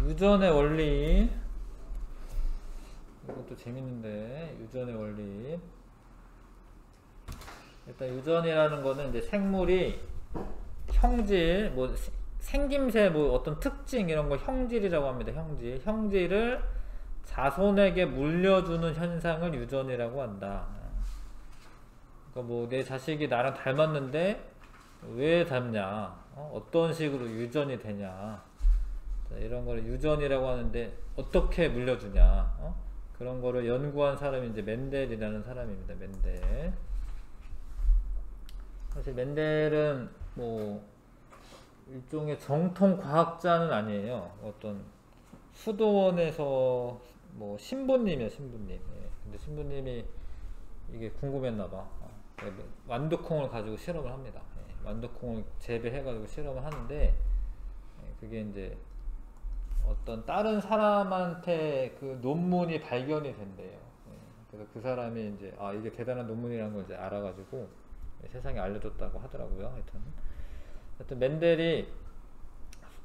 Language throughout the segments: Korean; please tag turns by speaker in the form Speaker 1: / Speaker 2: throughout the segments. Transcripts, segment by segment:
Speaker 1: 유전의 원리. 이것도 재밌는데, 유전의 원리. 일단 유전이라는 거는 이제 생물이 형질, 뭐 생김새, 뭐 어떤 특징 이런 거 형질이라고 합니다. 형질. 형질을 자손에게 물려주는 현상을 유전이라고 한다. 그러니까 뭐 내 자식이 나랑 닮았는데 왜 닮냐? 어떤 식으로 유전이 되냐? 자, 이런 거를 유전이라고 하는데 어떻게 물려주냐? 그런 거를 연구한 사람이 이제 멘델이라는 사람입니다. 멘델. 사실 멘델은 뭐 일종의 정통 과학자는 아니에요. 어떤 수도원에서 뭐 신부님이에요, 신부님. 예. 근데 신부님이 이게 궁금했나봐. 완두콩을 가지고 실험을 합니다. 예. 완두콩을 재배해가지고 실험을 하는데, 예. 그게 이제 어떤 다른 사람한테 그 논문이 발견이 된대요. 예. 그래서 그 사람이 이제 이게 대단한 논문이라는 걸 이제 알아가지고 세상에 알려줬다고 하더라고요. 하여튼 멘델이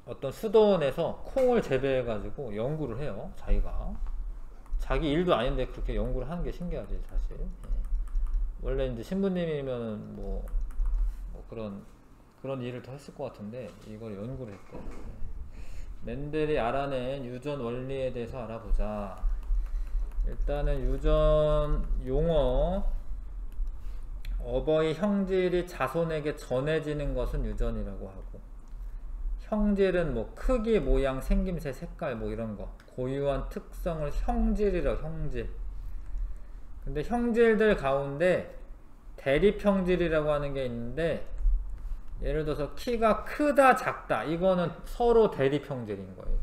Speaker 1: 어떤 수도원에서 콩을 재배해가지고 연구를 해요. 자기 일도 아닌데 그렇게 연구를 하는 게 신기하지 사실. 원래 이제 신부님이면 뭐 그런 일을 더 했을 것 같은데 이걸 연구를 했대요. 멘델이 알아낸 유전 원리에 대해서 알아보자. 일단은 유전 용어. 어버이 형질이 자손에게 전해지는 것은 유전이라고 하고, 형질은 뭐 크기, 모양, 생김새, 색깔 뭐 이런 거, 고유한 특성을 형질이라고, 형질. 근데 형질들 가운데 대립형질이라고 하는 게 있는데, 예를 들어서 키가 크다, 작다, 이거는 서로 대립형질인 거예요.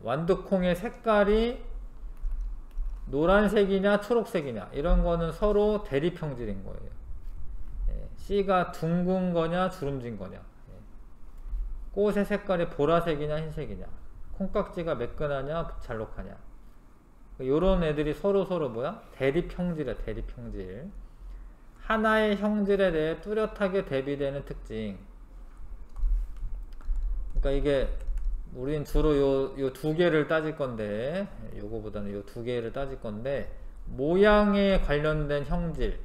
Speaker 1: 완두콩의 색깔이 노란색이냐 초록색이냐 이런 거는 서로 대립형질인 거예요. 예, 씨가 둥근 거냐 주름진 거냐, 예. 꽃의 색깔이 보라색이냐 흰색이냐, 콩깍지가 매끈하냐 잘록하냐, 요런 애들이 서로 뭐야? 대립형질이야. 대립형질. 하나의 형질에 대해 뚜렷하게 대비되는 특징. 그러니까 이게 우린 주로 요 두 개를 따질 건데, 요거보다는 요 두 개를 따질 건데, 모양에 관련된 형질,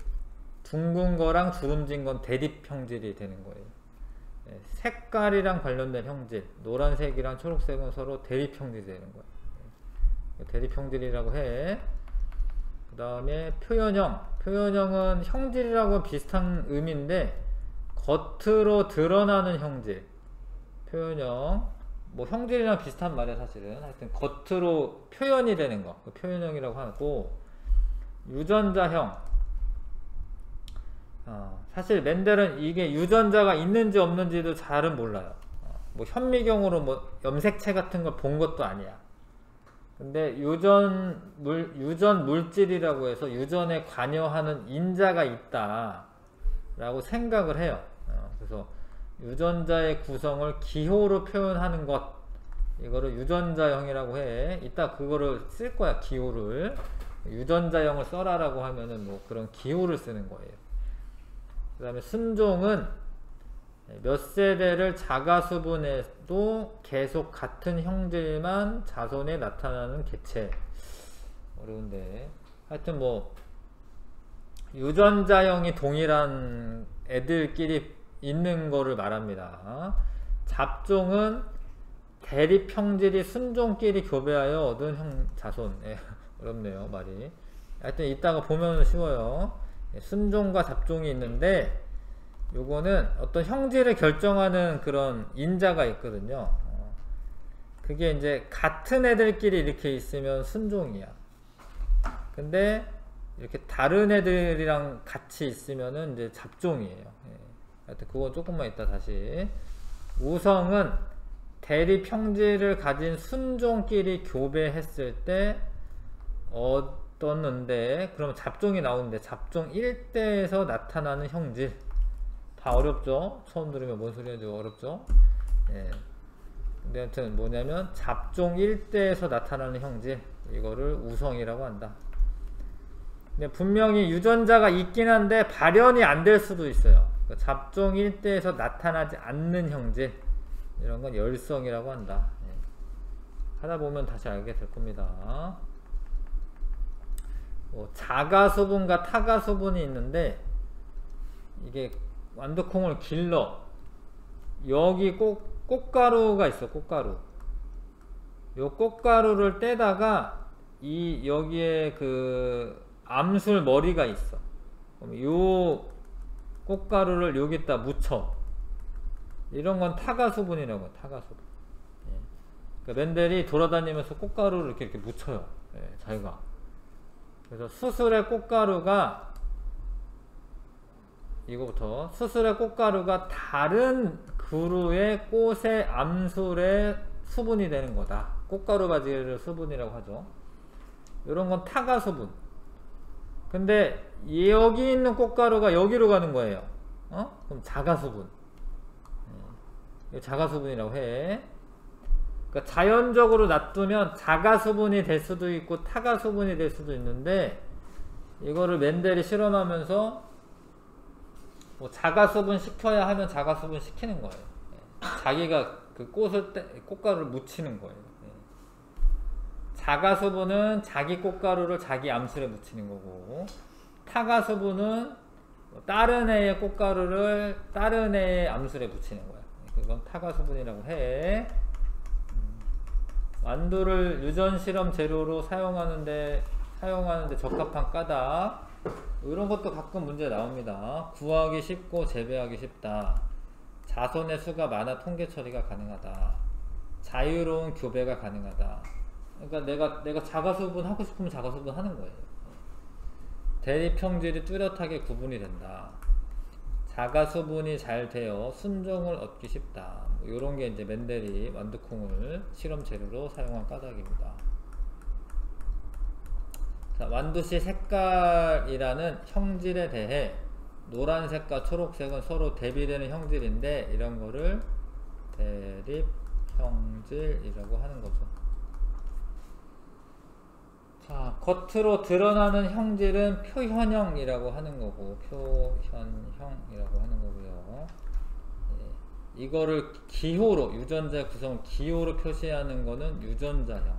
Speaker 1: 둥근 거랑 주름진 건 대립 형질이 되는 거예요. 색깔이랑 관련된 형질, 노란색이랑 초록색은 서로 대립 형질이 되는 거예요. 대립 형질이라고 해. 그 다음에 표현형. 표현형은 형질이라고 비슷한 의미인데 겉으로 드러나는 형질. 표현형. 뭐 형질이랑 비슷한 말이야 사실은. 하여튼 겉으로 표현이 되는 거, 그 표현형이라고 하고, 유전자형. 사실 멘델은 이게 유전자가 있는지 없는지도 잘은 몰라요. 뭐 현미경으로 뭐 염색체 같은 걸 본 것도 아니야. 근데 유전 물질이라고 해서 유전에 관여하는 인자가 있다 라고 생각을 해요. 그래서 유전자의 구성을 기호로 표현하는 것, 이거를 유전자형이라고 해. 이따 그거를 쓸 거야. 기호를. 유전자형을 써라라고 하면은 뭐 그런 기호를 쓰는 거예요. 그 다음에 순종은 몇 세대를 자가수분해도 계속 같은 형질만 자손에 나타나는 개체. 어려운데 하여튼 뭐 유전자형이 동일한 애들끼리 있는 거를 말합니다. 잡종은 대립 형질이 순종끼리 교배하여 얻은 자손. 어렵네요 말이. 하여튼 이따가 보면 쉬워요. 순종과 잡종이 있는데 요거는 어떤 형질을 결정하는 그런 인자가 있거든요. 그게 이제 같은 애들끼리 이렇게 있으면 순종이야. 근데 이렇게 다른 애들이랑 같이 있으면은 이제 잡종이에요. 하여튼 그거 조금만 이따 다시. 우성은 대립 형질을 가진 순종끼리 교배했을 때 얻었는데, 그럼 잡종이 나오는데 잡종 1대에서 나타나는 형질. 다 어렵죠? 처음 들으면 뭔 소리인지 어렵죠? 예. 근데 하여튼 뭐냐면 잡종 1대에서 나타나는 형질, 이거를 우성이라고 한다. 근데 분명히 유전자가 있긴 한데 발현이 안 될 수도 있어요. 잡종 1대에서 나타나지 않는 형질, 이런 건 열성이라고 한다. 하다 보면 다시 알게 될 겁니다. 자가수분과 타가수분이 있는데, 이게 완두콩을 길러. 여기 꽃가루가 있어, 꽃가루. 요 꽃가루를 떼다가 여기에 그 암술 머리가 있어. 그럼 요 꽃가루를 여기다 묻혀. 이런 건 타가수분이라고 해요, 타가수분. 예. 그러니까 맨델이 돌아다니면서 꽃가루를 이렇게 묻혀요. 예, 자기가. 그래서 수술의 꽃가루가, 이거부터, 수술의 꽃가루가 다른 그루의 꽃의 암술의 수분이 되는 거다. 꽃가루 바지를 수분이라고 하죠. 이런 건 타가수분. 근데 여기 있는 꽃가루가 여기로 가는 거예요. 그럼 자가수분. 자가수분이라고 해. 그러니까 자연적으로 놔두면 자가수분이 될 수도 있고 타가수분이 될 수도 있는데, 이거를 맨델이 실험하면서 뭐 자가수분 시켜야 하면 자가수분 시키는 거예요. 자기가 그 꽃가루를 묻히는 거예요. 자가수분은 자기 꽃가루를 자기 암술에 묻히는 거고, 타가수분은 다른 애의 꽃가루를 다른 애의 암술에 묻히는 거야. 그건 타가수분이라고 해. 완두를 유전실험 재료로 사용하는데 적합한 까닭. 이런 것도 가끔 문제 나옵니다. 구하기 쉽고 재배하기 쉽다. 자손의 수가 많아 통계 처리가 가능하다. 자유로운 교배가 가능하다. 그러니까 내가 자가수분 하고 싶으면 자가수분 하는 거예요. 대립형질이 뚜렷하게 구분이 된다. 자가수분이 잘 되어 순종을 얻기 쉽다. 이런 게 이제 맨델이 완두콩을 실험 재료로 사용한 까닭입니다. 자, 완두씨 색깔이라는 형질에 대해 노란색과 초록색은 서로 대비되는 형질인데, 이런 거를 대립형질이라고 하는 거죠. 자, 겉으로 드러나는 형질은 표현형이라고 하는 거고, 표현형이라고 하는 거고요. 예, 이거를 기호로, 유전자 구성을 기호로 표시하는 거는 유전자형이라고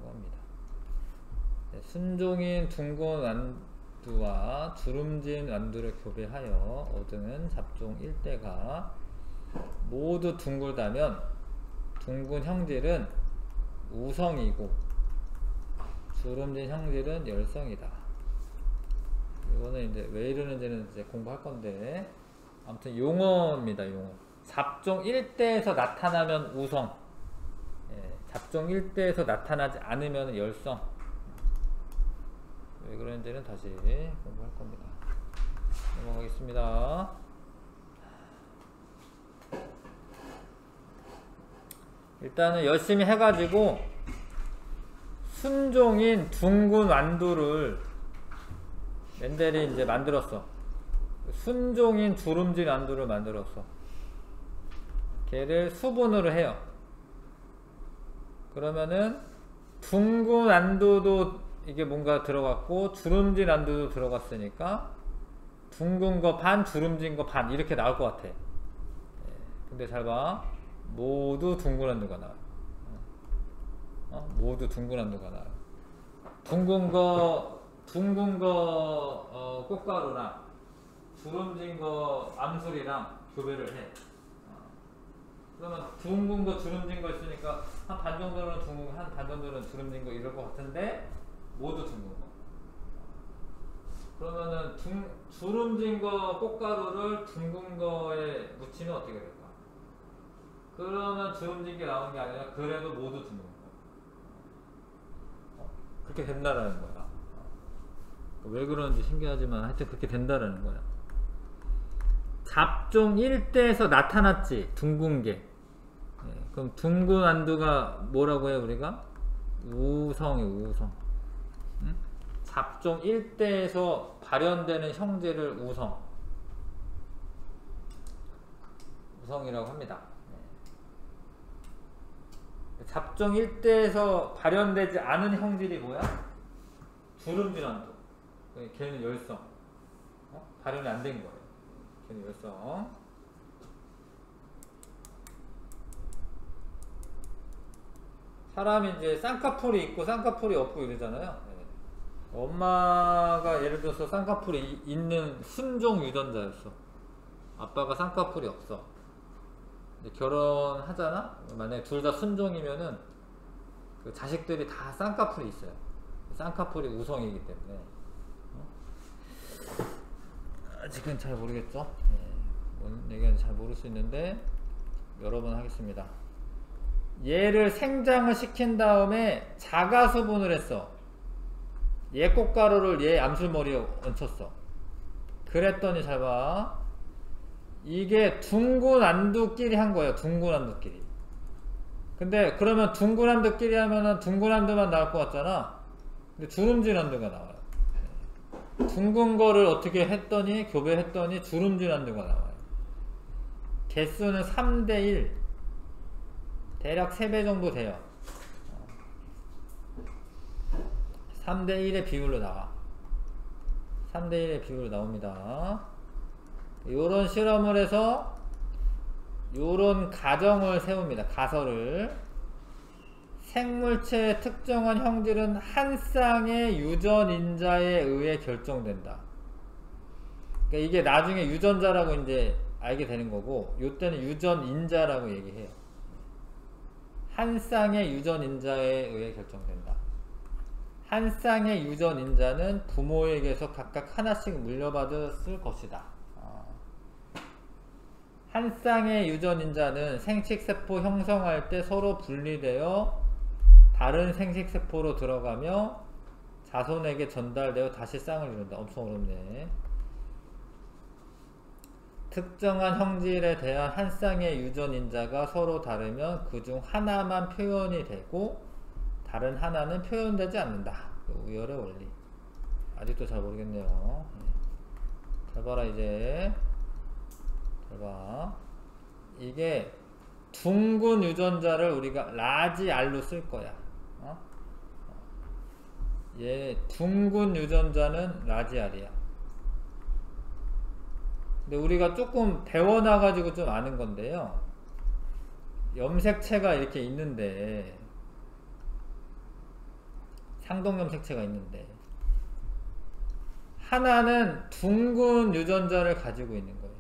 Speaker 1: 합니다. 네, 순종인 둥근 완두와 주름진 완두를 교배하여 얻은 잡종 1대가 모두 둥글다면 둥근 형질은 우성이고 주름진 형질은 열성이다. 이거는 이제 왜 이러는지는 이제 공부할 건데, 아무튼 용어입니다. 용어. 잡종 1대에서 나타나면 우성, 잡종 1대에서 나타나지 않으면 열성. 왜 그런지는 다시 공부할 겁니다. 넘어가겠습니다. 일단은 열심히 해가지고 순종인 둥근 완두를 맨델이 이제 만들었어. 순종인 주름진 완두를 만들었어. 걔를 수분으로 해요. 그러면은 둥근 완두도 이게 뭔가 들어갔고 주름진 완두도 들어갔으니까 둥근 거 반, 주름진 거 반, 이렇게 나올 것 같아. 근데 잘 봐. 모두 둥근 완두가 나와요. 모두 둥근 완두가 나와요. 둥근 거 꽃가루랑 주름진 거 암술이랑 교배를 해. 그러면 둥근 거 주름진 거 있으니까 한 반 정도는 둥근 거, 한 반 정도는 주름진 거 이럴 것 같은데 모두 둥근 거. 그러면은 주름진 거 꽃가루를 둥근 거에 묻히면 어떻게 될까? 그러면 주름진 게 나오는 게 아니라 그래도 모두 둥근 거. 그렇게 된다라는 거야. 왜 그런지 신기하지만 하여튼 그렇게 된다라는 거야. 잡종 1대에서 나타났지, 둥근 게. 그럼 둥근 완두가 뭐라고 해요, 우리가? 우성이 우성. 응? 잡종 1대에서 발현되는 형질을 우성이라고 합니다. 잡종 1대에서 발현되지 않은 형질이 뭐야? 주름진 완두. 걔는 열성. 발현이 안 된 거예요. 걔는 열성. 사람이 이제 쌍꺼풀이 있고 쌍꺼풀이 없고 이러잖아요. 엄마가 예를 들어서 쌍꺼풀이 있는 순종 유전자였어. 아빠가 쌍꺼풀이 없어. 결혼하잖아? 만약에 둘 다 순종이면은 그 자식들이 다 쌍꺼풀이 있어요. 쌍꺼풀이 우성이기 때문에. 아직은 잘 모르겠죠? 뭔 얘기하는지 잘 모를 수 있는데 여러 번 하겠습니다. 얘를 생장을 시킨 다음에 자가수분을 했어. 얘 꽃가루를 얘 암술머리에 얹혔어. 그랬더니 잘 봐. 이게 둥근 안두끼리 한 거예요. 둥근 안두끼리. 근데 그러면 둥근 안두끼리 하면은 둥근 안두만 나올 것 같잖아. 근데 주름진 안두가 나와요. 둥근 거를 어떻게 했더니 교배했더니 주름진 안두가 나와요. 개수는 3대1. 대략 3배 정도 돼요. 3대1의 비율로 나와. 3대1의 비율로 나옵니다. 요런 실험을 해서 요런 가정을 세웁니다. 가설을. 생물체의 특정한 형질은 한 쌍의 유전인자에 의해 결정된다. 그러니까 이게 나중에 유전자라고 이제 알게 되는 거고, 요때는 유전인자라고 얘기해요. 한 쌍의 유전인자에 의해 결정된다. 한 쌍의 유전인자는 부모에게서 각각 하나씩 물려받았을 것이다. 한 쌍의 유전인자는 생식세포 형성할 때 서로 분리되어 다른 생식세포로 들어가며 자손에게 전달되어 다시 쌍을 이룬다. 엄청 어렵네. 특정한 형질에 대한 한 쌍의 유전인자가 서로 다르면 그중 하나만 표현이 되고 다른 하나는 표현되지 않는다. 우열의 원리. 아직도 잘 모르겠네요. 잘 봐라 이제. 잘 봐. 이게 둥근 유전자를 우리가 라지 R로 쓸 거야. 얘 둥근 유전자는 라지 R이야. 근데 우리가 조금 배워놔가지고 좀 아는 건데요. 염색체가 이렇게 있는데, 상동염색체가 있는데, 하나는 둥근 유전자를 가지고 있는 거예요.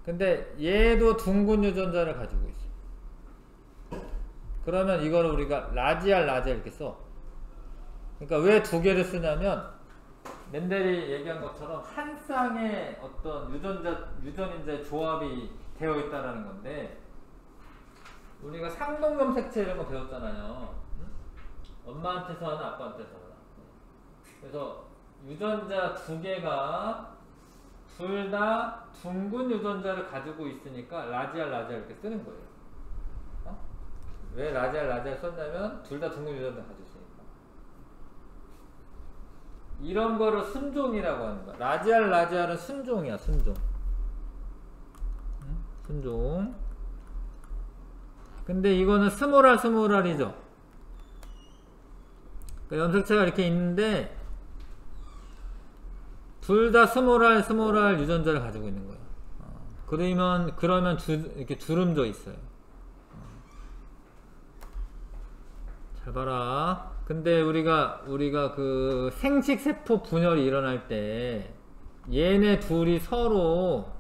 Speaker 1: 근데 얘도 둥근 유전자를 가지고 있어. 그러면 이거를 우리가 라지알 이렇게 써. 그러니까 왜 두 개를 쓰냐면, 멘델이 얘기한 것처럼 한 쌍의 어떤 유전인자의 조합이 되어 있다라는 건데, 우리가 상동염색체 이런 거 배웠잖아요. 엄마한테서 하나, 아빠한테서 하나. 그래서 유전자 두 개가 둘 다 둥근 유전자를 가지고 있으니까 라지알 이렇게 쓰는 거예요. 왜 라지알 썼냐면 둘 다 둥근 유전자 가지고 있으니까. 이런 거를 순종이라고 하는 거야. 라지알은 순종이야. 순종. 순종. 근데 이거는 스모랄이죠. 그러니까 염색체가 이렇게 있는데 둘 다 스모랄 유전자를 가지고 있는 거예요. 그러면 이렇게 주름져 있어요. 잘 봐라. 근데 우리가 그 생식세포 분열이 일어날 때 얘네 둘이 서로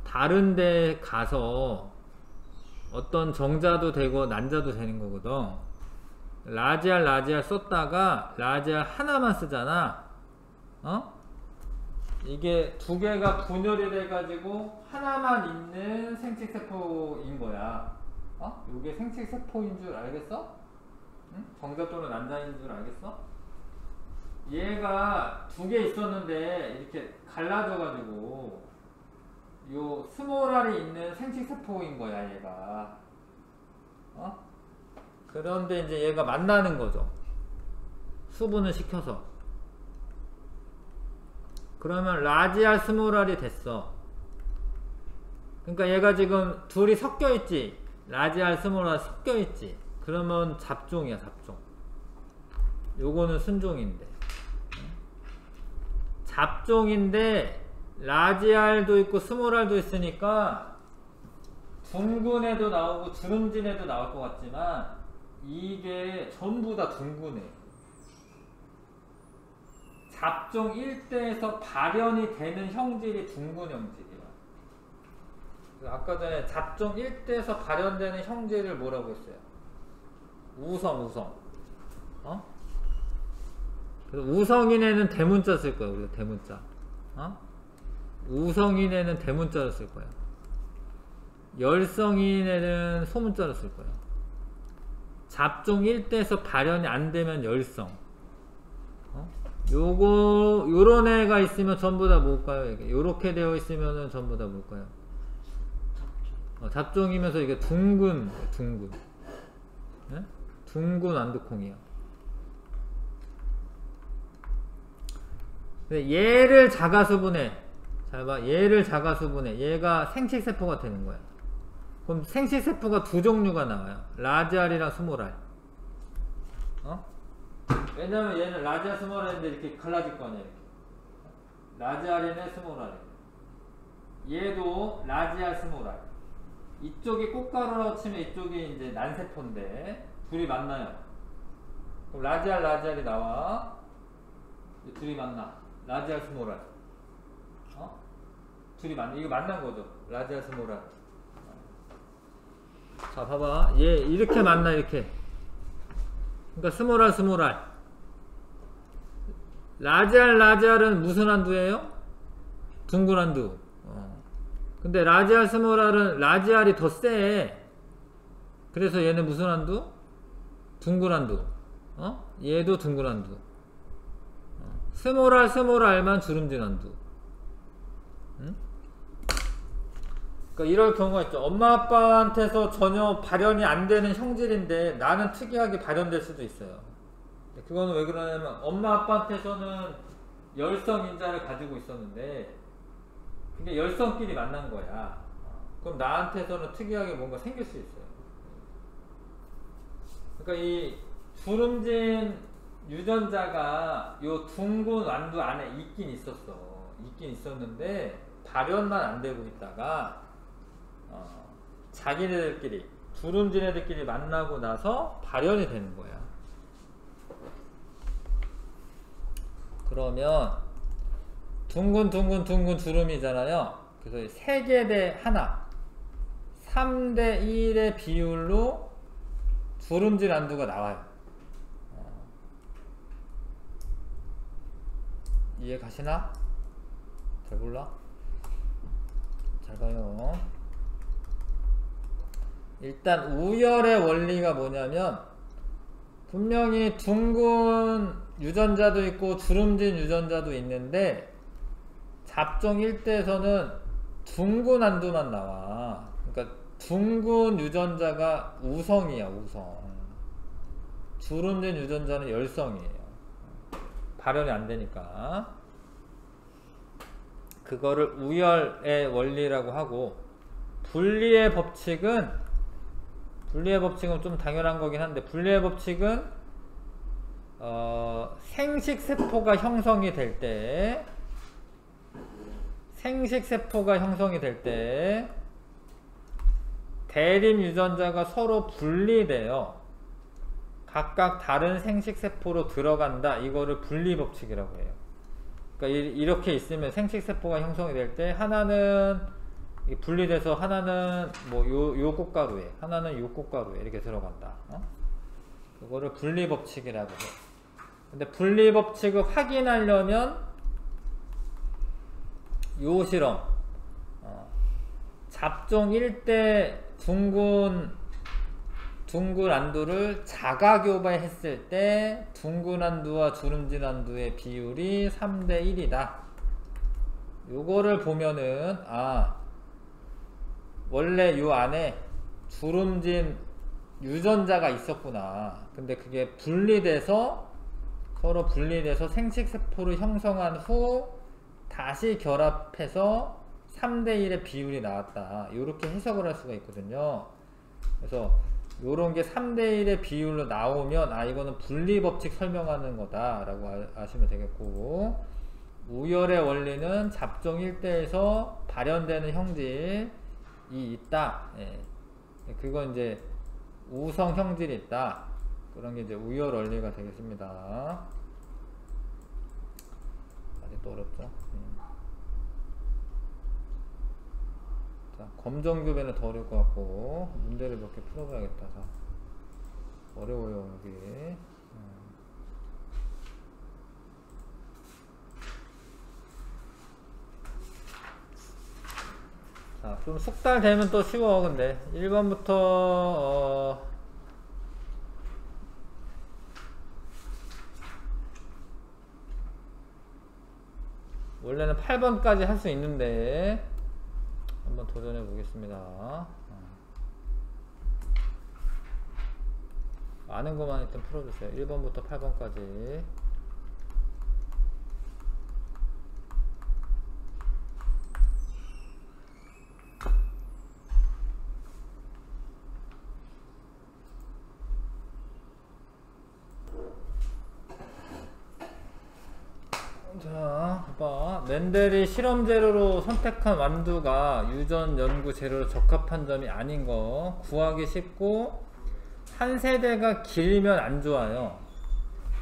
Speaker 1: 다른 데 가서 어떤 정자도 되고 난자도 되는 거거든. 라지알 썼다가 라지알 하나만 쓰잖아. 이게 두 개가 분열이 돼가지고 하나만 있는 생식세포인 거야. 이게 생식세포인 줄 알겠어? 응? 정자 또는 난자인 줄 알겠어? 얘가 두 개 있었는데 이렇게 갈라져가지고 요 스모랄이 있는 생식세포인 거야 얘가. 그런데 이제 얘가 만나는 거죠. 수분을 시켜서. 그러면 라지알 스모랄이 됐어. 그러니까 얘가 지금 둘이 섞여 있지. 라지알 스모랄 섞여 있지. 그러면 잡종이야, 잡종. 요거는 순종인데. 잡종인데 라지알도 있고 스모랄도 있으니까 둥근에도 나오고 주름진에도 나올 것 같지만 이게 전부 다 둥근해요. 잡종 일대에서 발현이 되는 형질이 둥근 형질이에요. 아까 전에 잡종 일대에서 발현되는 형질을 뭐라고 했어요? 우성. 그래서 우성인에는 대문자 쓸 거예요. 우리가 대문자. 우성인에는 대문자를 쓸 거예요. 열성인에는 소문자를 쓸 거예요. 잡종 일대에서 발현이 안 되면 열성. 요런 애가 있으면 전부 다 뭘까요? 이게 요렇게 되어 있으면은 전부 다 뭘까요? 잡종이면서 이게 둥근. 네? 둥근 완두콩이에요. 얘를 자가수분해. 잘 봐. 얘를 자가수분해. 얘가 생식세포가 되는 거야. 그럼 생식세포가 두 종류가 나와요. 라지알이랑 스몰알. 왜냐면 얘는 라지알 스몰알인데 이렇게 갈라질 거 아니야. 이렇게. 라지알이네 스몰알이네. 얘도 라지알 스몰알. 이쪽이 꽃가루라고 치면 이쪽이 이제 난세포인데 둘이 만나요. 그럼 라지알이 나와. 둘이 만나. 라지알 스몰알. 둘이 이거 만난 거죠. 라지알 스몰알. 자, 봐봐. 얘 이렇게 만나, 이렇게. 그러니까 스몰알. 라지알은 무슨 한두예요? 둥근 한두. 근데 라지알 스몰알은 라지알이 더 세. 그래서 얘는 무슨 한두? 둥근 한두. 얘도 둥근 한두. 스몰알만 주름진 한두. 그러니까 이럴 경우가 있죠. 엄마 아빠한테서 전혀 발현이 안 되는 형질인데 나는 특이하게 발현될 수도 있어요. 그거는 왜 그러냐면 엄마 아빠한테서는 열성 인자를 가지고 있었는데 근데 열성끼리 만난 거야. 그럼 나한테서는 특이하게 뭔가 생길 수 있어요. 그러니까 이 주름진 유전자가 요 둥근 완두 안에 있긴 있었는데 발현만 안 되고 있다가 자기네들끼리 주름진 애들끼리 만나고 나서 발현이 되는 거야. 그러면 둥근 주름이잖아요. 그래서 3개 대 하나 3대 1의 비율로 주름진 안두가 나와요. 이해 가시나? 잘 몰라? 잘 봐요. 일단 우열의 원리가 뭐냐면 분명히 둥근 유전자도 있고 주름진 유전자도 있는데 잡종 1대에서는 둥근 한두만 나와. 그러니까 둥근 유전자가 우성이야. 주름진 유전자는 열성이에요. 발현이 안 되니까. 그거를 우열의 원리라고 하고 분리의 법칙은 좀 당연한 거긴 한데 분리의 법칙은 생식세포가 형성이 될 때 대립 유전자가 서로 분리돼요. 각각 다른 생식세포로 들어간다. 이거를 분리법칙이라고 해요. 그러니까 이렇게 있으면 생식세포가 형성이 될 때 하나는 분리돼서 하나는 뭐 요 꽃가루에 하나는 요 꽃가루에 이렇게 들어간다. 그거를 분리법칙이라고 해요. 근데 분리법칙을 확인하려면 요 실험 잡종 1대 둥근 안두를 자가교배했을 때 둥근 안두와 주름진 안두의 비율이 3대 1이다. 요거를 보면은 원래 요 안에 주름진 유전자가 있었구나. 근데 그게 서로 분리돼서 생식세포를 형성한 후 다시 결합해서 3대 1의 비율이 나왔다. 요렇게 해석을 할 수가 있거든요. 그래서 요런 게 3대 1의 비율로 나오면 이거는 분리법칙 설명하는 거다 라고 아시면 되겠고, 우열의 원리는 잡종 1대에서 발현되는 형질 있다. 예. 그건 이제 우성 형질이 있다. 그런 게 이제 우열 원리가 되겠습니다. 아직도 어렵죠. 자, 검정교배는 더 어려울 것 같고 문제를 몇 개 풀어봐야겠다. 자, 어려워요 여기. 자, 좀 숙달 되면 또 쉬워. 근데 1번부터 원래는 8번까지 할 수 있는데 한번 도전해 보겠습니다. 아는 것만 일단 풀어주세요. 1번부터 8번까지. 자, 봐봐. 멘델이 실험 재료로 선택한 완두가 유전 연구 재료로 적합한 점이 아닌 거 구하기 쉽고 한 세대가 길면 안 좋아요.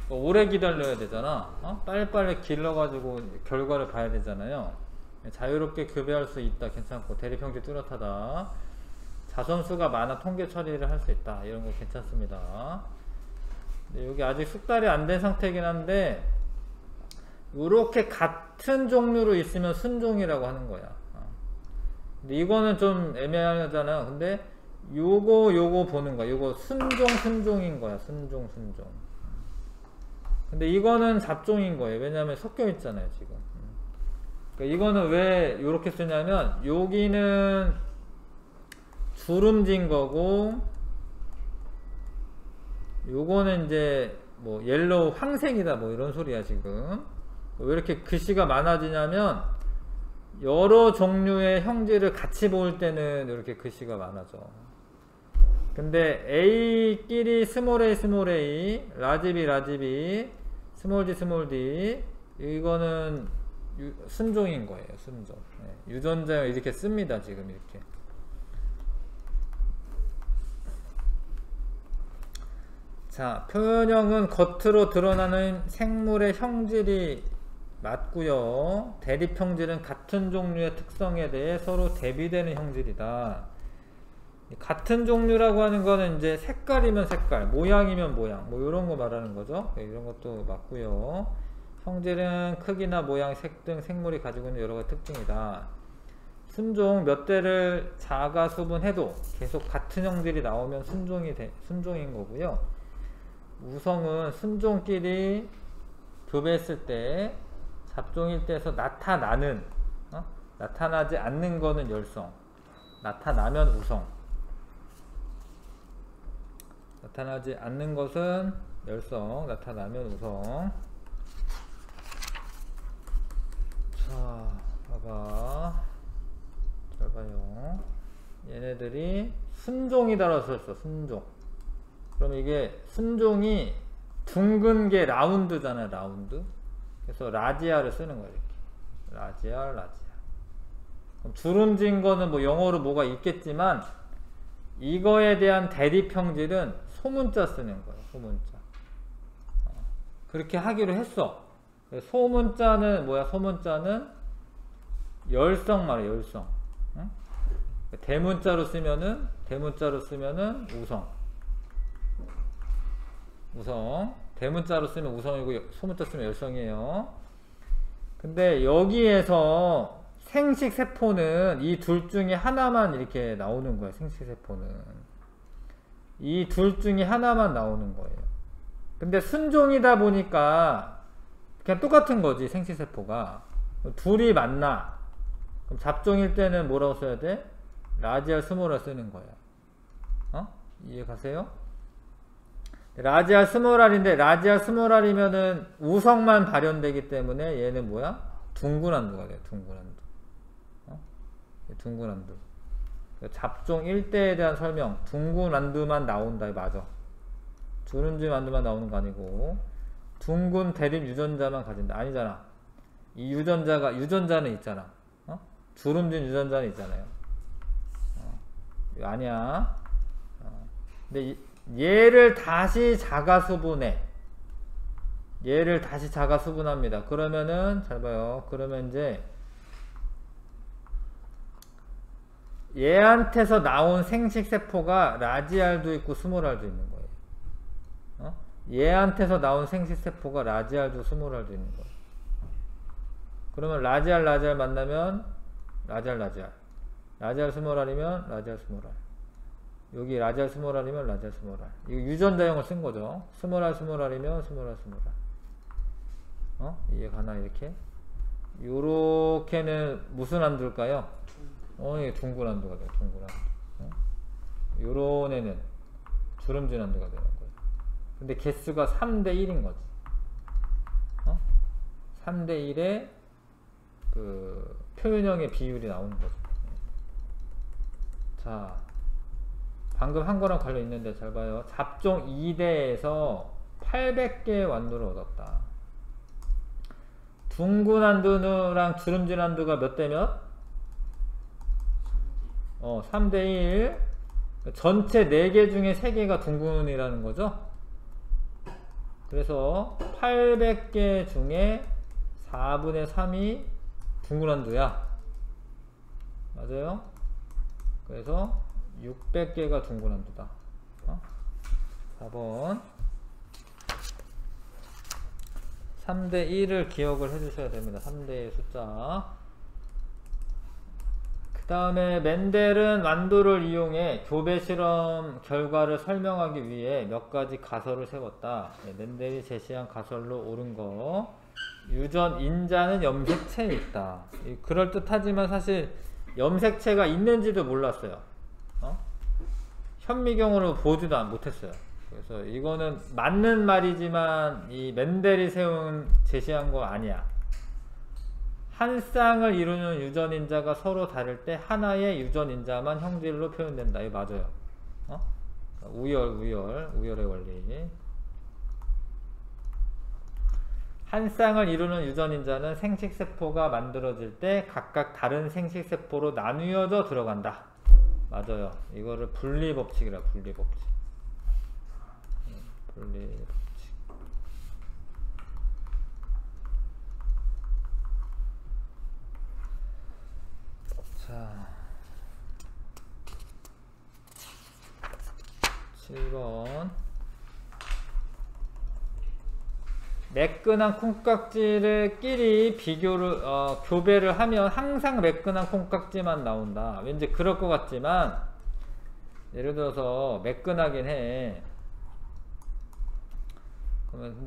Speaker 1: 오래 기다려야 되잖아. 빨리빨리 길러가지고 결과를 봐야 되잖아요. 자유롭게 교배할 수 있다. 괜찮고 대립형질 뚜렷하다. 자선수가 많아 통계 처리를 할 수 있다. 이런 거 괜찮습니다. 근데 여기 아직 숙달이 안 된 상태이긴 한데 이렇게 같은 종류로 있으면 순종이라고 하는 거야. 근데 이거는 좀 애매하잖아. 근데 요거 보는 거야. 요거 순종인 거야. 순종. 근데 이거는 잡종인 거예요. 왜냐면 섞여 있잖아요, 지금. 그러니까 이거는 왜 요렇게 쓰냐면 여기는 주름진 거고 요거는 이제 뭐 옐로우 황색이다 뭐 이런 소리야 지금. 왜 이렇게 글씨가 많아지냐면 여러 종류의 형질을 같이 볼 때는 이렇게 글씨가 많아져. 근데 A끼리 스몰 a, 라지 b, 스몰 d 이거는 순종인 거예요. 순종. 네. 유전자를 이렇게 씁니다. 지금 이렇게. 자, 표현형은 겉으로 드러나는 생물의 형질이 맞고요. 대립 형질은 같은 종류의 특성에 대해 서로 대비되는 형질이다. 같은 종류라고 하는 거는 이제 색깔이면 색깔, 모양이면 모양, 뭐 이런 거 말하는 거죠. 이런 것도 맞고요. 형질은 크기나 모양, 색 등 생물이 가지고 있는 여러 가지 특징이다. 순종 몇 대를 자가 수분해도 계속 같은 형질이 나오면 순종인 거고요. 우성은 순종끼리 교배했을 때 잡종일 때에서 나타나지 않는 거는 열성, 나타나면 우성, 나타나지 않는 것은 열성, 나타나면 우성. 자, 봐봐. 잘 봐요. 얘네들이 순종이다라고 썼어. 순종. 그럼 이게 순종이 둥근 게 라운드잖아요. 라운드. 그래서 라지아를 쓰는 거예요. 이렇게. 라지아. 그럼 주름진 거는 뭐 영어로 뭐가 있겠지만 이거에 대한 대립 형질은 소문자 쓰는 거예요. 소문자. 그렇게 하기로 했어. 소문자는 뭐야? 소문자는 열성 말이야. 열성. 응? 대문자로 쓰면은 우성. 대문자로 쓰면 우성이고 소문자 쓰면 열성이에요. 근데 여기에서 생식세포는 이 둘 중에 하나만 이렇게 나오는 거예요. 생식세포는 이 둘 중에 하나만 나오는 거예요. 근데 순종이다 보니까 그냥 똑같은 거지. 생식세포가 둘이 만나. 그럼 잡종일 때는 뭐라고 써야 돼? 라지알 스몰을 쓰는 거야. 이해 가세요? 라지알 스몰알인데 라지알 스몰알이면은 우성만 발현되기 때문에 얘는 뭐야? 둥근한두가 돼요. 둥근한두. 잡종 1대에 대한 설명. 둥근한두만 나온다. 맞아. 주름진 완두만 나오는 거 아니고 둥근 대립 유전자만 가진다. 아니잖아. 이 유전자는 있잖아. 주름진 유전자는 있잖아요. 아니야. 근데 얘를 다시 자가수분해. 얘를 다시 자가수분합니다. 그러면은 잘 봐요. 그러면 이제 얘한테서 나온 생식세포가 라지알도 있고 스몰알도 있는 거예요. 얘한테서 나온 생식세포가 라지알도 스몰알도 있는 거예요. 그러면 라지알 만나면 라지알 스몰알이면 라지알 스몰알, 여기 라지알 스몰알이면 라지알 스몰알. 이거 유전자형을 쓴 거죠. 스몰알이면 스몰알. 이해 가나? 이렇게 요렇게는 무슨 안두일까요? 이게 둥근 안두가 돼요. 둥근 안두. 요런 애는 주름진 안두가 되는 거예요. 근데 개수가 3대1인 거지. 3대1의 그 표현형의 비율이 나오는 거죠. 자, 방금 한 거랑 관련 있는데 잘 봐요. 잡종 2대에서 800개의 완두를 얻었다. 둥근 안두랑 주름진 안두가 몇 대 몇? 3대1. 전체 4개 중에 3개가 둥근이라는 거죠. 그래서 800개 중에 4분의 3이 둥근 안두야. 맞아요? 그래서 600개가 둥근 안두다. 4번 3대1을 기억을 해주셔야 됩니다. 3대1 숫자. 그 다음에 멘델은 완두를 이용해 교배 실험 결과를 설명하기 위해 몇 가지 가설을 세웠다. 멘델이 제시한 가설로 옳은 거. 유전 인자는 염색체에 있다. 그럴듯하지만 사실 염색체가 있는지도 몰랐어요. 현미경으로 보지도 못했어요. 그래서 이거는 맞는 말이지만 이 멘델이 제시한 거 아니야. 한 쌍을 이루는 유전인자가 서로 다를 때 하나의 유전인자만 형질로 표현된다. 이거 맞아요. 우열의 원리. 한 쌍을 이루는 유전인자는 생식세포가 만들어질 때 각각 다른 생식세포로 나뉘어져 들어간다. 맞아요. 이거를 분리법칙이라. 분리법칙. 자, 7번. 매끈한 콩깍지를 끼리 교배를 하면 항상 매끈한 콩깍지만 나온다. 왠지 그럴 것 같지만, 예를 들어서 매끈하긴 해.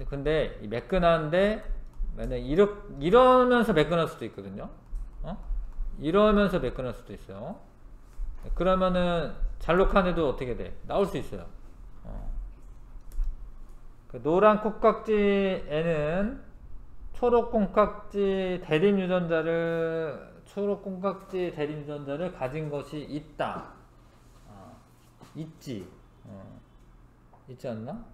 Speaker 1: 근데 매끈한데 만약 이러면서 매끈할 수도 있거든요. 이러면서 매끈할 수도 있어요. 그러면은 잘록한 애도 어떻게 돼? 나올 수 있어요. 노란 콩깍지에는 초록 콩깍지 대립 유전자를 가진 것이 있다. 있지. 있지 않나?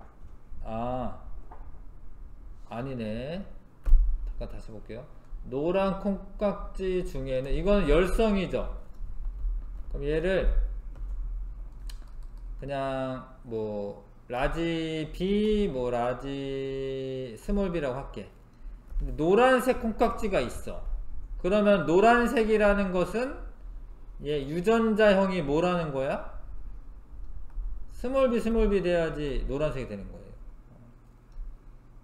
Speaker 1: 아니네. 잠깐 다시 볼게요. 노란 콩깍지 중에는 이거는 열성이죠. 그럼 얘를 그냥 라지 B, 라지 스몰 b라고 할게. 근데 노란색 콩깍지가 있어. 그러면 노란색이라는 것은 얘 유전자형이 뭐라는 거야? 스몰 b 돼야지 노란색이 되는 거예요.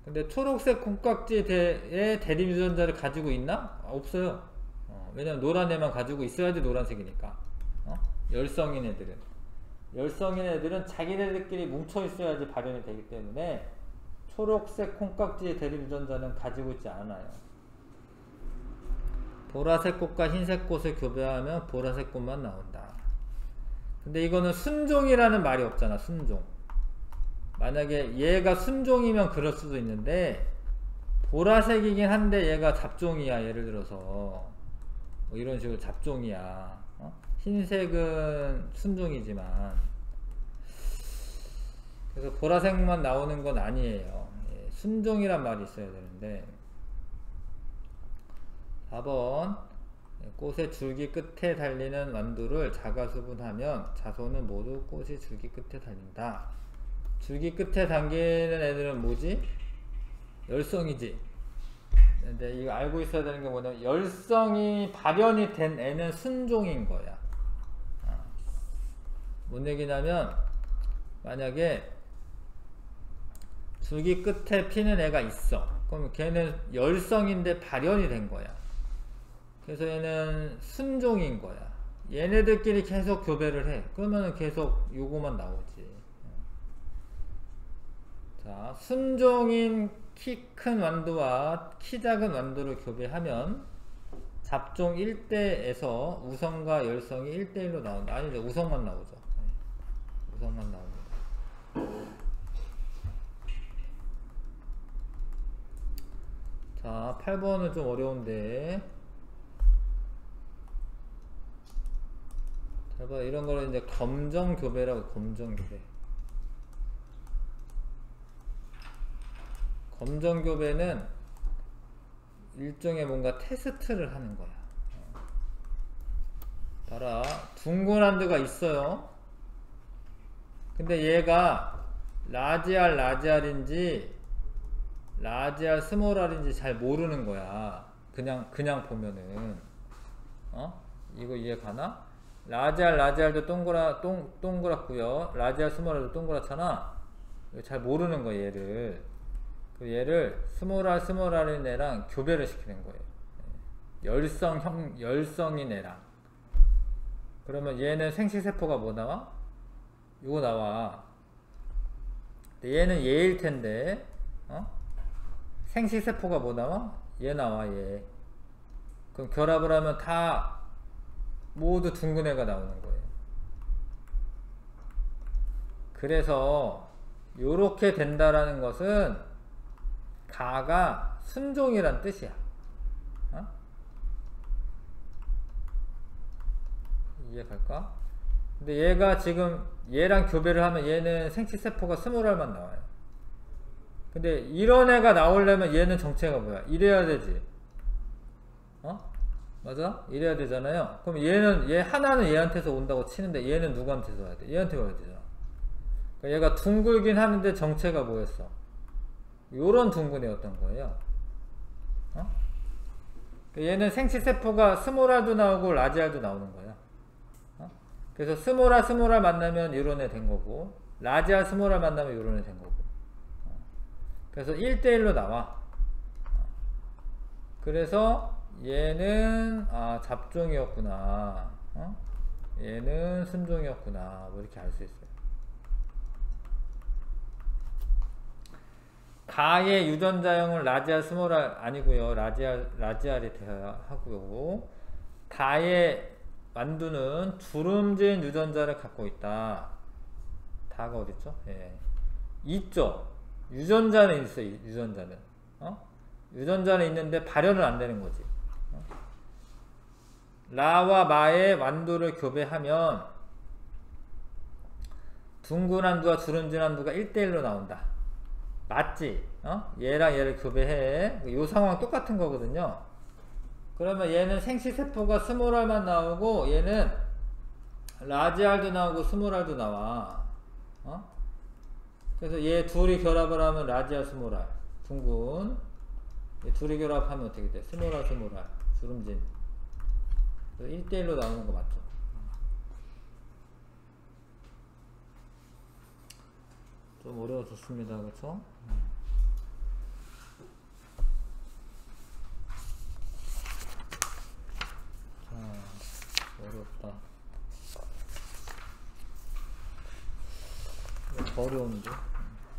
Speaker 1: 근데 초록색 콩깍지의 대립 유전자를 가지고 있나? 없어요. 왜냐면 노란 애만 가지고 있어야지 노란색이니까. 열성인 애들은 자기네들끼리 뭉쳐 있어야지 발현이 되기 때문에 초록색 콩깍지의 대립 유전자는 가지고 있지 않아요. 보라색 꽃과 흰색 꽃을 교배하면 보라색 꽃만 나온다. 근데 이거는 순종이라는 말이 없잖아. 순종. 만약에 얘가 순종이면 그럴 수도 있는데 보라색이긴 한데 얘가 잡종이야. 예를 들어서 이런 식으로 잡종이야. 흰색은 순종이지만, 그래서 보라색만 나오는 건 아니에요. 순종이란 말이 있어야 되는데. 4번 꽃의 줄기 끝에 달리는 완두를 자가수분하면 자손은 모두 꽃이 줄기 끝에 달린다. 줄기 끝에 당기는 애들은 뭐지? 열성이지. 근데 이거 알고 있어야 되는 게 뭐냐면 열성이 발현이 된 애는 순종인 거야. 뭔 얘기냐면 만약에 줄기 끝에 피는 애가 있어. 그럼 걔는 열성인데 발현이 된 거야. 그래서 얘는 순종인 거야. 얘네들끼리 계속 교배를 해. 그러면 계속 요거만 나오지. 자, 순종인 키 큰 완두와 키 작은 완두를 교배하면 잡종 1대에서 우성과 열성이 1대1로 나온다. 아니죠. 우성만 나오죠. 우성만 나옵니다. 자, 8번은 좀 어려운데. 자, 봐. 이런 거를 이제 검정교배라고, 검정교배. 검정교배는 일종의 뭔가 테스트를 하는 거야. 봐라. 둥근 완두가 있어요. 근데 얘가 라지알, 라지알인지 라지알, 스몰알인지 잘 모르는 거야. 그냥 보면은. 이거 이해 가나? 라지알, 라지알도 동그랗고요. 라지알, 스몰알도 동그랗잖아. 잘 모르는 거야, 얘를. 얘를 스몰알인 애랑 교배를 시키는 거예요. 열성인 애랑. 그러면 얘는 생식세포가 뭐 나와? 이거 나와. 얘는 얘일 텐데, 생식세포가 뭐 나와? 얘 나와, 얘. 그럼 결합을 하면 다 모두 둥근 애가 나오는 거예요. 그래서 요렇게 된다라는 것은 가가 순종이란 뜻이야. 이해 갈까? 근데 얘가 지금 얘랑 교배를 하면 얘는 생식세포가 스몰알만 나와요. 근데 이런 애가 나오려면 얘는 정체가 뭐야? 이래야 되지. 맞아? 이래야 되잖아요. 그럼 얘 하나는 얘한테서 온다고 치는데 얘는 누구한테서 와야 돼? 얘한테 와야 되잖아. 그러니까 얘가 둥글긴 하는데 정체가 뭐였어? 요런 둥근 애였던 거예요. 얘는 생식세포가 스몰알도 나오고 라지알도 나오는 거야. 그래서 스몰알 만나면 요런 애 된 거고, 라지알, 스몰알 만나면 요런 애 된 거고. 그래서 1대1로 나와. 그래서 얘는 잡종이었구나. 얘는 순종이었구나. 뭐 이렇게 알 수 있어요. 가의 유전자형은 라지알, 스몰알 아니고요. 라지알이 되어야 하고요. 다의 완두는 주름진 유전자를 갖고 있다. 다가 어딨죠? 예. 있죠. 유전자는 있어요. 유전자는. 유전자는 있는데 발현은 안 되는 거지. 라와 마의 완두를 교배하면 둥근 완두와 주름진 완두가 1대1로 나온다. 맞지? 얘랑 얘를 교배해. 이 상황 똑같은 거거든요. 그러면 얘는 생식세포가 스몰알만 나오고 얘는 라지알도 나오고 스몰알도 나와. 그래서 얘 둘이 결합을 하면 라지알, 스몰알, 둥근. 얘 둘이 결합하면 어떻게 돼? 스몰알, 주름진. 1대1로 나오는 거 맞죠? 좀 어려워졌습니다. 그쵸? 자, 어렵다. 더 어려운데?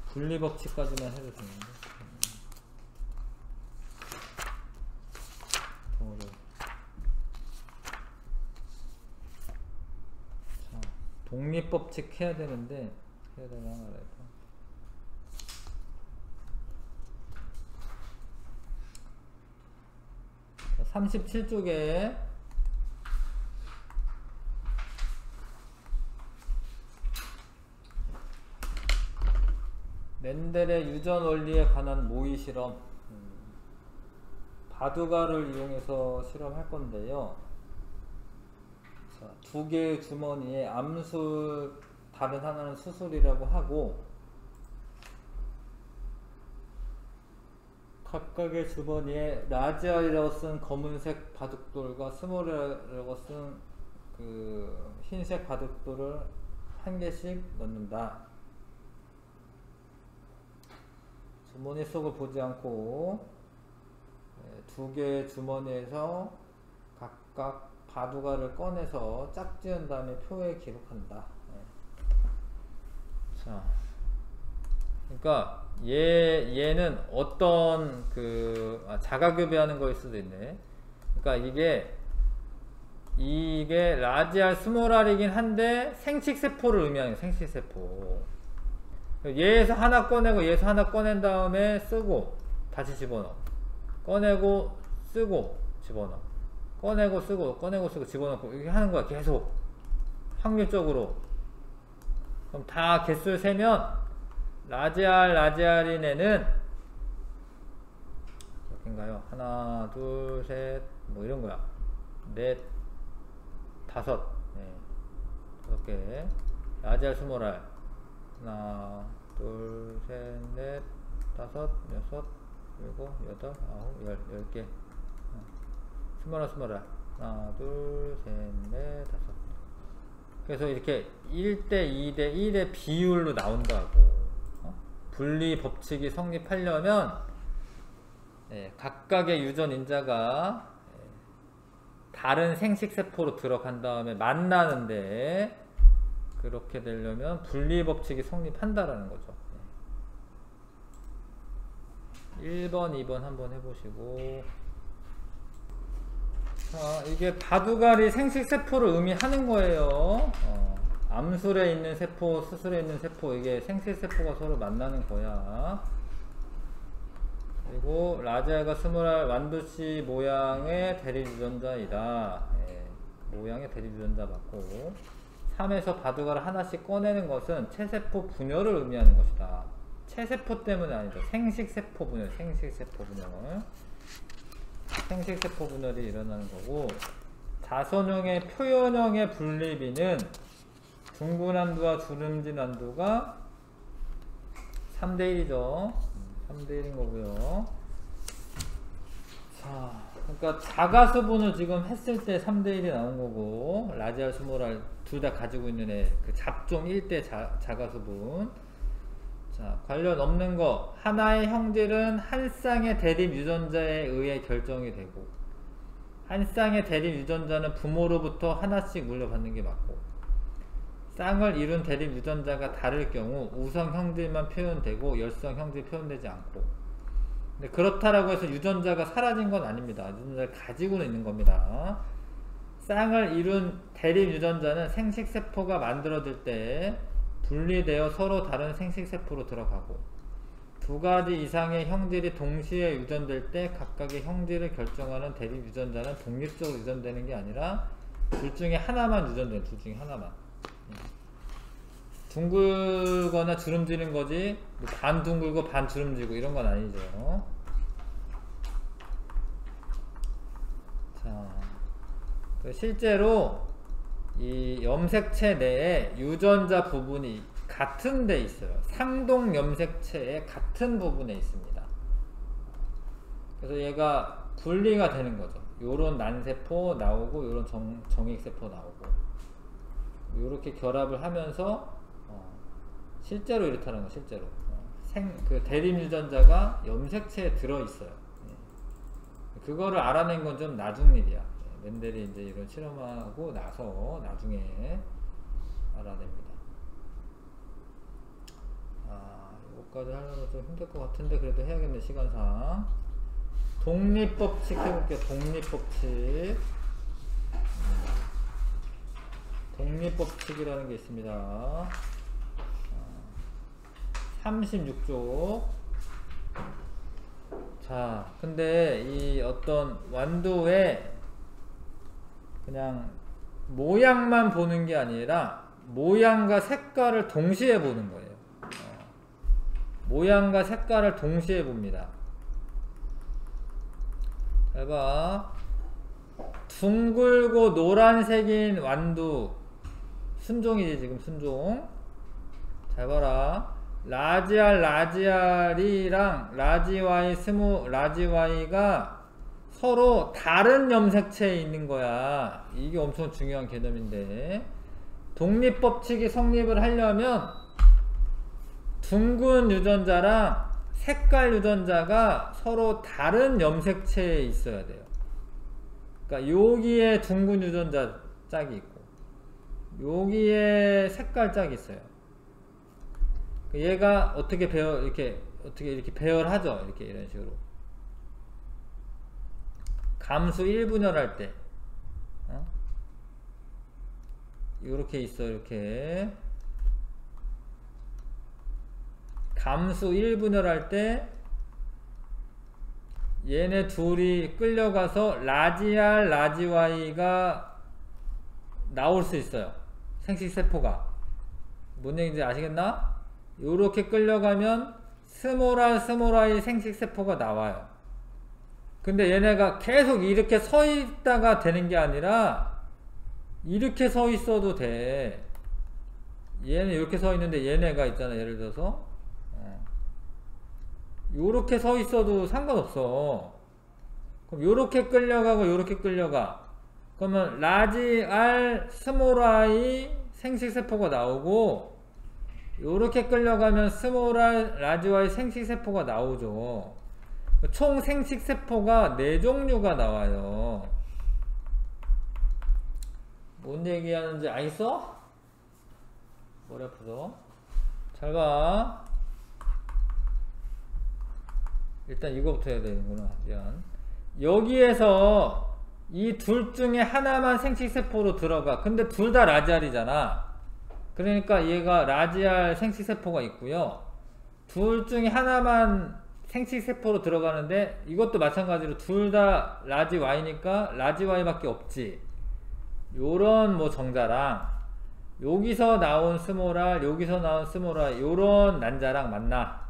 Speaker 1: 분리법칙까지만 해도 되는데. 더 어려워. 자, 독립법칙 해야 되는데, 해야 되나 말이야. 37쪽에 멘델의 유전 원리에 관한 모의 실험, 바두가를 이용해서 실험할 건데요. 두 개의 주머니에 암술 다른 하나는 수술이라고 하고 각각의 주머니에 라지알이라고 쓴 검은색 바둑돌과 스몰이라고 쓴 그 흰색 바둑돌을 한 개씩 넣는다. 주머니 속을 보지 않고 두 개의 주머니에서 각각 바둑알을 꺼내서 짝지은 다음에 표에 기록한다. 자, 그러니까 얘는 어떤 그 자가교배하는 거일 수도 있네. 그러니까 이게 라지알 스몰알이긴 한데 생식세포를 의미하는 거예요. 생식세포. 얘에서 하나 꺼내고 얘에서 하나 꺼낸 다음에 쓰고 다시 집어넣어. 꺼내고 쓰고 집어넣어. 꺼내고 쓰고 꺼내고 쓰고 집어넣고 이렇게 하는 거야. 계속 확률적으로. 그럼 다 개수를 세면 라지알인 애는 몇 개인가요? 하나 둘 셋 뭐 이런 거야. 넷 다섯. 네. 5개. 라지알 스몰알 하나 둘 셋 넷 다섯 여섯 일곱 여덟 아홉 열 10개. 스몰알 하나 둘 셋 넷 다섯. 그래서 이렇게 1대 2대 1의 비율로 나온다고. 분리 법칙이 성립하려면 각각의 유전인자가 다른 생식세포로 들어간 다음에 만나는데 그렇게 되려면 분리 법칙이 성립한다라는 거죠. 1번, 2번 한번 해보시고. 자, 이게 바둑알이 생식세포를 의미하는 거예요. 암술에 있는 세포, 수술에 있는 세포, 이게 생식세포가 서로 만나는 거야. 그리고 라지알과 스몰알 완두씨 모양의 대립유전자이다. 모양의 대립유전자 맞고 3에서 바둑알을 하나씩 꺼내는 것은 체세포 분열을 의미하는 것이다. 체세포 때문에 아니죠. 생식세포 분열, 생식세포 분열이 일어나는 거고, 자손형의 표현형의 분리비는 중구난두와 주름지난두가 3대1이죠. 3대1인 거고요. 자, 그러니까 자가수분을 지금 했을 때 3대1이 나온 거고, 라지알 스몰알 둘 다 가지고 있는 애, 그 잡종 1대 자가수분. 자, 관련 없는 거. 하나의 형질은 한 쌍의 대립 유전자에 의해 결정이 되고, 한 쌍의 대립 유전자는 부모로부터 하나씩 물려받는 게 맞고, 쌍을 이룬 대립 유전자가 다를 경우 우성 형질만 표현되고 열성 형질이 표현되지 않고. 근데 그렇다라고 해서 유전자가 사라진 건 아닙니다. 유전자를 가지고는 있는 겁니다. 쌍을 이룬 대립 유전자는 생식세포가 만들어질 때 분리되어 서로 다른 생식세포로 들어가고, 두 가지 이상의 형질이 동시에 유전될 때 각각의 형질을 결정하는 대립 유전자는 독립적으로 유전되는 게 아니라 둘 중에 하나만 유전돼요. 둘 중에 하나만. 둥글거나 주름지는 거지 반 둥글고 반 주름지고 이런 건 아니죠. 자, 실제로 이 염색체 내에 유전자 부분이 같은 데 있어요. 상동 염색체의 같은 부분에 있습니다. 그래서 얘가 분리가 되는 거죠. 요런 난세포 나오고 요런 정액세포 나오고 요렇게 결합을 하면서 실제로 이렇다는 거. 실제로 그 대립 유전자가 염색체에 들어있어요. 그거를 알아낸 건 좀 나중 일이야. 멘델이 이제 이런 실험하고 나서 나중에 알아냅니다. 이거까지 하려면 좀 힘들 것 같은데 그래도 해야겠네, 시간상. 독립법칙 해볼게요. 독립법칙. 독립법칙이라는 게 있습니다. 36쪽. 자, 근데 이 어떤 완두에 그냥 모양만 보는 게 아니라 모양과 색깔을 동시에 보는 거예요. 모양과 색깔을 동시에 봅니다. 잘 봐. 둥글고 노란색인 완두 순종이지 지금 순종. 잘 봐라. 라지알 라지알이랑 라지와이 라지와이가 서로 다른 염색체에 있는 거야. 이게 엄청 중요한 개념인데 독립법칙이 성립을 하려면 둥근 유전자랑 색깔 유전자가 서로 다른 염색체에 있어야 돼요. 그러니까 여기에 둥근 유전자 짝이 있고 여기에 색깔 짝이 있어요. 얘가 어떻게 이렇게 배열하죠. 이렇게 이런 식으로 감수 1분열할 때 이렇게 있어. 이렇게 감수 1분열할 때 얘네 둘이 끌려가서 라지알 라지와이가 나올 수 있어요. 생식세포가 뭔 얘기인지 아시겠나? 요렇게 끌려가면 스모라이 생식세포가 나와요. 근데 얘네가 계속 이렇게 서 있다가 되는 게 아니라 이렇게 서 있어도 돼. 얘는 이렇게 서 있는데 얘네가 있잖아. 예를 들어서 요렇게 서 있어도 상관없어. 그럼 요렇게 끌려가고 요렇게 끌려가. 그러면 라지알 스모라이 생식세포가 나오고 요렇게 끌려가면 스모랄 라지와이 생식세포가 나오죠. 총 생식세포가 4종류가 나와요. 뭔 얘기하는지 알겠어? 머리 아프죠? 잘 봐. 일단 이거부터 해야 되는구나. 미안. 여기에서 이 둘 중에 하나만 생식세포로 들어가. 근데 둘 다 라지알이잖아. 그러니까 얘가 라지알 생식세포가 있고요. 둘 중에 하나만 생식세포로 들어가는데 이것도 마찬가지로 둘 다 라지와이니까 라지와이밖에 없지. 요런 뭐 정자랑 여기서 나온 스모랄 여기서 나온 스모랄 요런 난자랑 만나.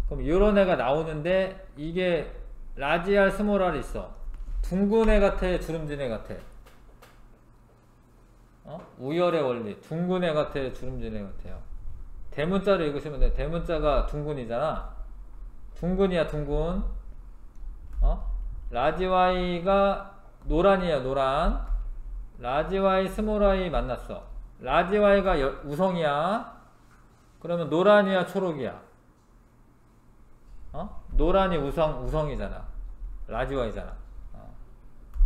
Speaker 1: 그럼 요런 애가 나오는데 이게 라지알 스모랄이 있어. 둥근 애 같아, 주름진 애 같아? 우열의 원리. 둥근 애 같아, 주름진 애 같아요. 대문자로 읽으시면 돼. 대문자가 둥근이잖아. 둥근이야, 둥근. 라지와이가 노란이야, 노란. 라지와이 스모라이 만났어. 라지와이가 우성이야. 그러면 노란이야, 초록이야? 노란이 우성이잖아. 라지와이잖아.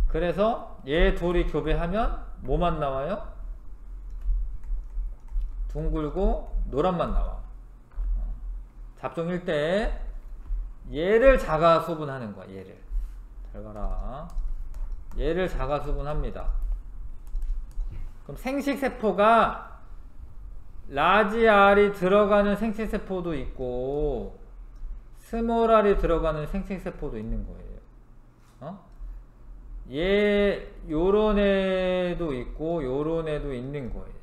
Speaker 1: 그래서 얘 둘이 교배하면 뭐만 나와요? 둥글고 노란만 나와. 잡종일 때 얘를 자가수분하는 거야. 얘를 잘 봐라. 얘를 자가수분합니다. 그럼 생식세포가 라지알이 들어가는 생식세포도 있고 스몰알이 들어가는 생식세포도 있는 거예요. 얘 요런 애도 있고 요런 애도 있는 거예요.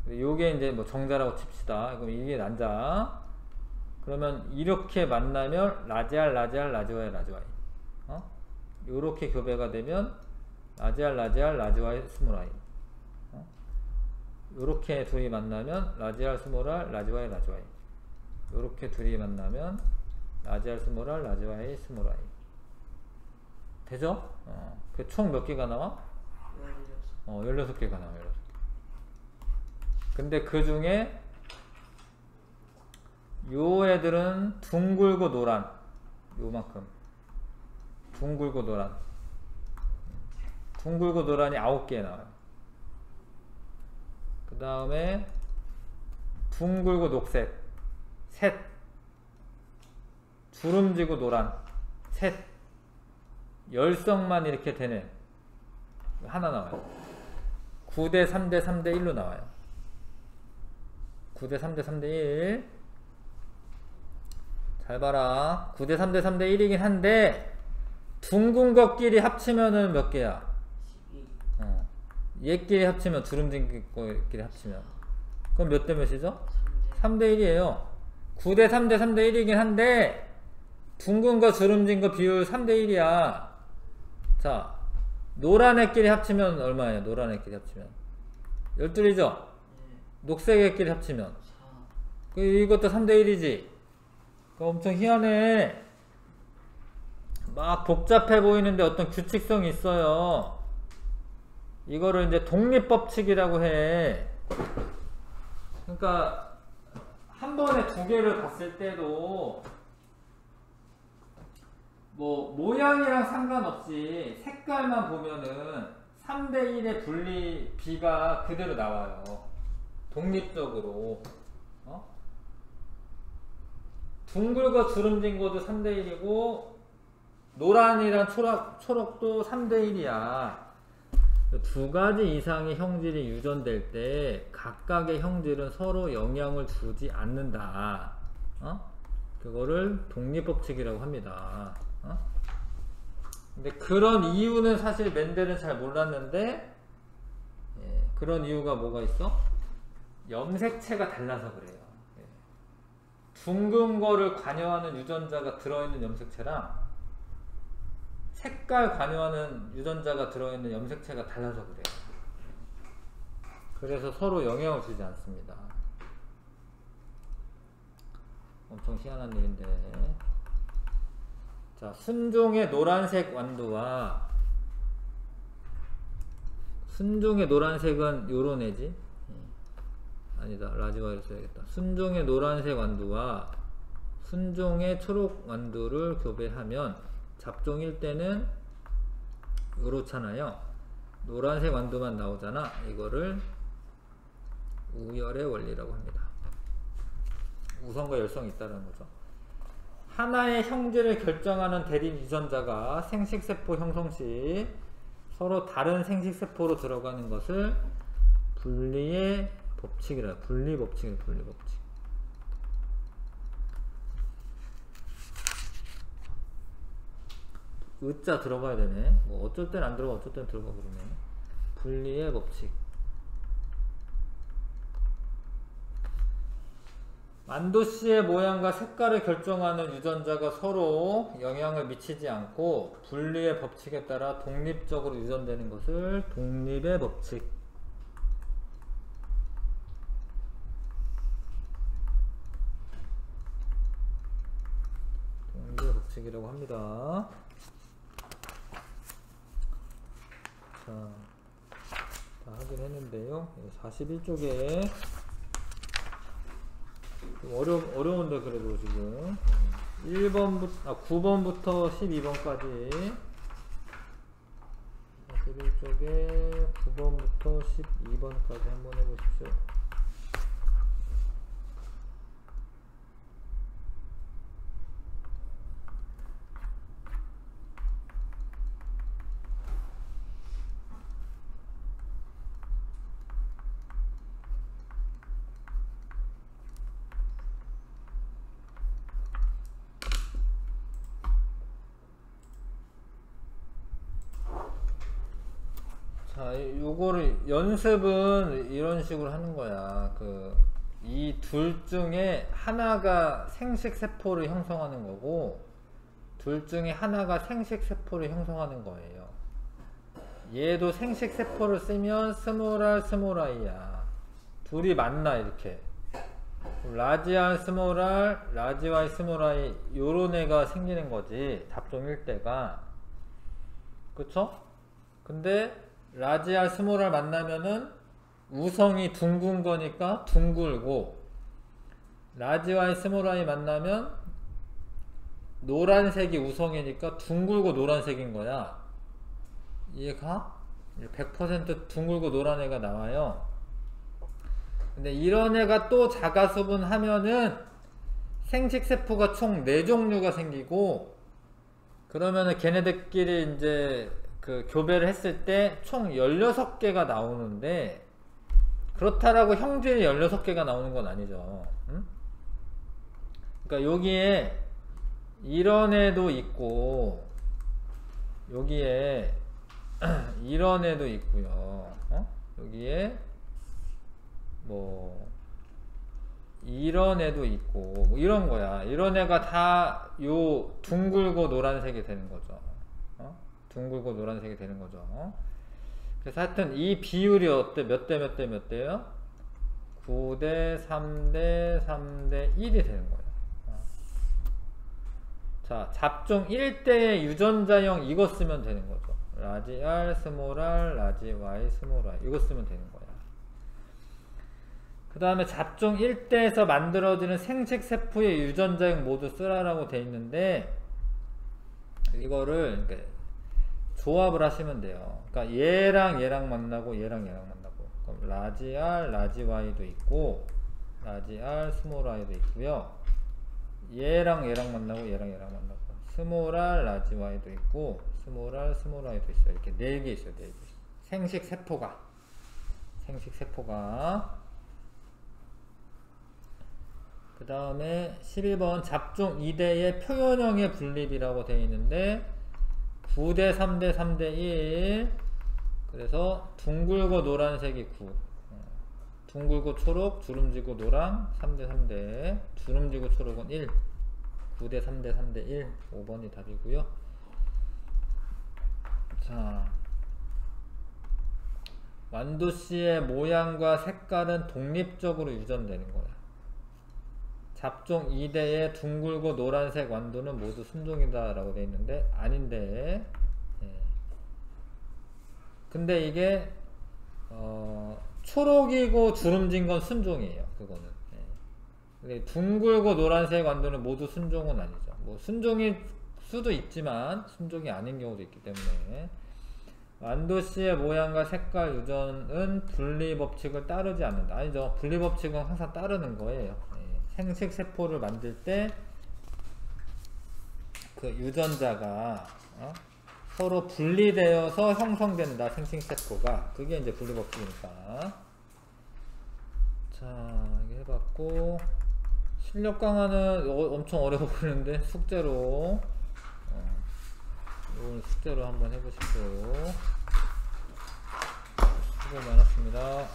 Speaker 1: 요게 이제 뭐 정자라고 칩시다. 그럼 이게 난자. 그러면 이렇게 만나면 라지알 라지와이 요렇게 교배가 되면 라지알 라지와이 스모라이. 요렇게 둘이 만나면 라지알 스모랄 라지와이 요렇게 둘이 만나면 라지알 스모랄 라지와이 스모라이. 되죠? 그 총 몇 개가 나와? 16개가 나와. 16개. 근데 그 중에 요 애들은 둥글고 노란. 요만큼. 둥글고 노란. 둥글고 노란이 9개 나와요. 그 다음에 둥글고 녹색. 셋. 주름지고 노란. 셋. 열성만 이렇게 되는 하나 나와요. 9대 3대 3대 1로 나와요. 9대 3대 3대 1. 잘 봐라. 9대 3대 3대 1이긴 한데 둥근 것끼리 합치면은 몇 개야? 12. 얘끼리 합치면 주름진 것끼리 합치면 그럼 몇 대 몇이죠? 3대 1이에요. 9대 3대 3대 1이긴 한데 둥근 거 주름진 거 비율 3대 1이야. 자, 노란 애끼리 합치면 얼마예요? 노란 애끼리 합치면 12이죠? 녹색 애끼리 합치면 이것도 3대1이지. 엄청 희한해. 막 복잡해 보이는데 어떤 규칙성이 있어요. 이거를 이제 독립법칙이라고 해. 그러니까 한 번에 두 개를 봤을 때도 뭐 모양이랑 상관없이 색깔만 보면은 3대1의 분리 비가 그대로 나와요. 독립적으로. 둥글고 주름진 것도 3대1이고 노란이랑 초록도 3대1이야. 두 가지 이상의 형질이 유전될 때 각각의 형질은 서로 영향을 주지 않는다. 그거를 독립법칙이라고 합니다. 근데 그런 이유는 사실 멘델은 잘 몰랐는데, 그런 이유가 뭐가 있어? 염색체가 달라서 그래요. 둥근 거를 관여하는 유전자가 들어있는 염색체랑 색깔 관여하는 유전자가 들어있는 염색체가 달라서 그래요. 그래서 서로 영향을 주지 않습니다. 엄청 희한한 일인데. 자, 순종의 노란색 완두와 순종의 노란색은 요런 애지. 아니다, 라지와이로 써야겠다. 순종의 노란색 완두와 순종의 초록 완두를 교배하면 잡종일 때는 요렇잖아요. 노란색 완두만 나오잖아. 이거를 우열의 원리라고 합니다. 우성과 열성이 있다는 거죠. 하나의 형질을 결정하는 대립 유전자가 생식세포 형성 시 서로 다른 생식세포로 들어가는 것을 분리의 법칙이라. 분리법칙이라. 분리법칙. 으자 들어가야 되네. 뭐 어쩔 땐 안 들어가, 어쩔 땐 들어가 그러네. 분리의 법칙. 만두씨의 모양과 색깔을 결정하는 유전자가 서로 영향을 미치지 않고 분리의 법칙에 따라 독립적으로 유전되는 것을 독립의 법칙. 독립의 법칙이라고 합니다. 자, 다 하긴 했는데요. 41쪽에 어려운데 그래도 지금 9번부터 12번까지 41쪽에 9번부터 12번까지 한번 해보십시오. 자, 요거를 연습은 이런 식으로 하는 거야. 이 둘 중에 하나가 생식세포를 형성하는 거고, 둘 중에 하나가 생식세포를 형성하는 거예요. 얘도 생식세포를 쓰면 스몰R, 스몰I야. 둘이 만나, 이렇게. 라지알, 스몰R, 라지Y, 스몰I, 요런 애가 생기는 거지. 잡종일 때가. 그쵸? 근데, 라지알, 스몰R 만나면은 우성이 둥근 거니까 둥글고, 라지와이, 스몰I 만나면 노란색이 우성이니까 둥글고 노란색인 거야. 이해가? 100% 둥글고 노란 애가 나와요. 근데 이런 애가 또 자가수분 하면은 생식세포가 총 4종류가 생기고, 그러면은 걔네들끼리 이제 교배를 했을 때 총 16개가 나오는데, 그렇다라고 형질이 16개가 나오는 건 아니죠. 응? 그러니까 여기에 이런 애도 있고, 여기에 이런 애도 있고요. 여기에 뭐 이런 애도 있고, 뭐 이런 거야. 이런 애가 다 요 둥글고 노란색이 되는 거죠. 둥글고 노란색이 되는 거죠. 그래서 하여튼 이 비율이 어때? 몇 대 몇 대 몇 대요? 9대 3대 3대 1이 되는 거예요. 자, 잡종 1대의 유전자형 이거 쓰면 되는 거죠. 라지 R, 스몰 r, 라지 Y, 스몰 y 이거 쓰면 되는 거야. 그 다음에 잡종 1대에서 만들어지는 생식세포의 유전자형 모두 쓰라라고 돼 있는데 이거를 조합을 하시면 돼요. 그러니까 얘랑 얘랑 만나고 얘랑 얘랑 만나고 그럼 라지 R, 라지 Y도 있고 라지 R, 스몰 y도 있고요. 얘랑 얘랑 만나고 얘랑 얘랑 만나고 스몰 r, 라지 Y도 있고 스몰 r, 스몰 y도 있어요. 이렇게 4개 있어요. 4개. 생식세포가 그 다음에 11번 잡종 2대의 표현형의 분립이라고 되어 있는데 9대 3대 3대 1 그래서 둥글고 노란색이 9 둥글고 초록 주름지고 노랑 3대 3대 주름지고 초록은 1 9대 3대 3대 1 5번이 답이고요. 자, 완두씨의 모양과 색깔은 독립적으로 유전되는 거야. 잡종 2대의 둥글고 노란색 완두는 모두 순종이다 라고 되어 있는데 아닌데 근데 이게 초록이고 주름진 건 순종이에요. 그거는 근데 둥글고 노란색 완두는 모두 순종은 아니죠. 뭐 순종일 수도 있지만 순종이 아닌 경우도 있기 때문에 완두씨의 모양과 색깔 유전은 분리법칙을 따르지 않는다. 아니죠. 분리법칙은 항상 따르는 거예요. 생식세포를 만들 때 그 유전자가 서로 분리되어서 형성된다. 생식세포가 그게 이제 분리법칙이니까. 자, 이게 해봤고 실력 강화는 엄청 어려워 보이는데 숙제로 이건 숙제로 한번 해보십시오. 수고 많았습니다.